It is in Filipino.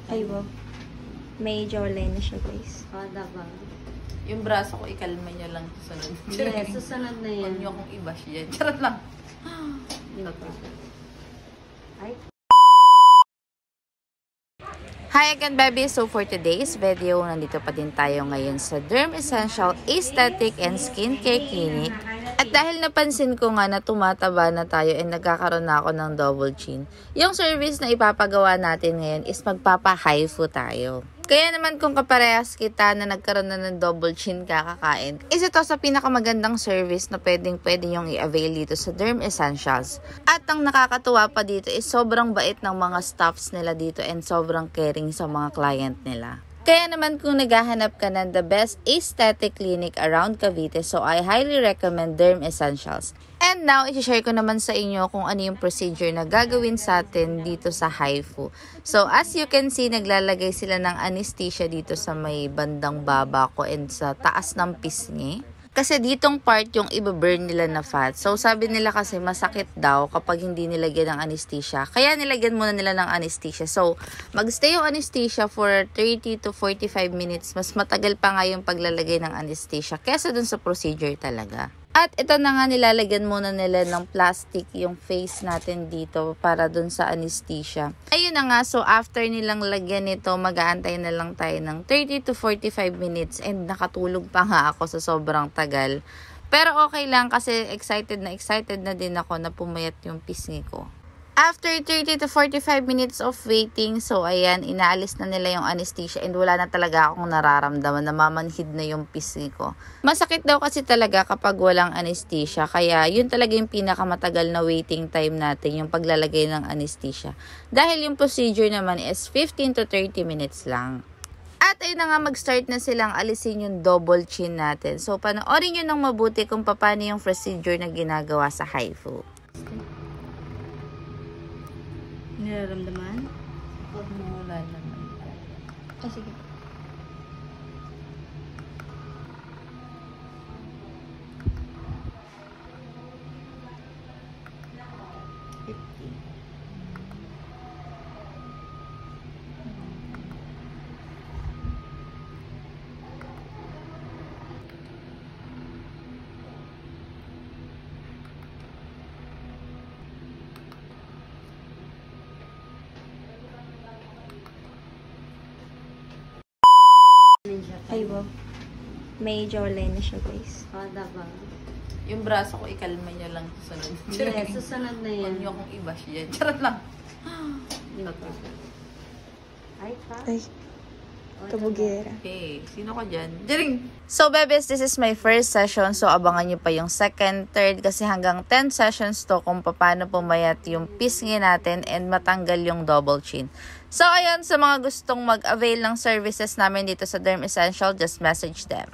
Ay, wow. May jawline na siya, guys. O, diba? Yung braso ko, ikalma niyo lang susunod. Yes, susunod na yan. Huwag niyo akong i-bash yan. Charot lang. Ay. Hi again, baby! So for today's video, nandito pa din tayo ngayon sa Derm Essential Aesthetic and Skincare Clinic. At dahil napansin ko nga na tumataba na tayo and nagkakaroon na ako ng double chin, yung service na ipapagawa natin ngayon is magpapa-HIFU tayo. Kaya naman kung kaparehas kita na nagkaroon na ng double chin kakakain, isa to sa pinakamagandang service na pwede yung i-avail dito sa Derm Essentials. At ang nakakatuwa pa dito is sobrang bait ng mga staffs nila dito and sobrang caring sa mga client nila. Kaya naman kung naghahanap ka ng the best aesthetic clinic around Cavite, so I highly recommend Derm Essentials. And now, i-share ko naman sa inyo kung ano yung procedure na gagawin sa atin dito sa HIFU. So, as you can see, naglalagay sila ng anesthesia dito sa may bandang baba ko and sa taas ng pisngi. Kasi ditong part yung ibaburn nila na fat. So, sabi nila kasi masakit daw kapag hindi nilagyan ng anesthesia. Kaya nilagyan muna nila ng anesthesia. So, magstay yung anesthesia for 30 to 45 minutes. Mas matagal pa nga yung paglalagay ng anesthesia kesa dun sa procedure talaga. At ito na nga, nilalagyan muna nila ng plastic yung face natin dito para dun sa anesthesia. Ayun na nga, so after nilang lagyan nito, mag-aantay na lang tayo ng 30 to 45 minutes and nakatulog pa nga ako sa sobrang tagal. Pero okay lang kasi excited na din ako na pumayat yung pisngi ko. After 30 to 45 minutes of waiting, so ayan, inaalis na nila yung anesthesia and wala na talaga akong nararamdaman, namamanhid na yung pisngi ko. Masakit daw kasi talaga kapag walang anesthesia, kaya yun talaga yung pinakamatagal na waiting time natin, yung paglalagay ng anesthesia. Dahil yung procedure naman is 15 to 30 minutes lang. At ayun na nga, mag-start na silang alisin yung double chin natin. So panoorin nyo ng mabuti kung paano yung procedure na ginagawa sa HIFU. Nararamdaman? Wala naman. Oh, sige. Ay, wow. May jawline na siya, guys. O, diba? Yung braso ko, ikalma niyo lang susunod. Yes, susunod na yan. Huwag niyo akong i-bash yan. Charot lang. Ay, pa. Ay, kabugera. Okay, sino ka dyan? Diring! So, bebes, this is my first session. So, abangan nyo pa yung second, third, kasi hanggang 10 sessions to kung paano pumayat yung pisngi natin and matanggal yung double chin. So, ayun, sa mga gustong mag-avail ng services namin dito sa Derm Essential, just message them.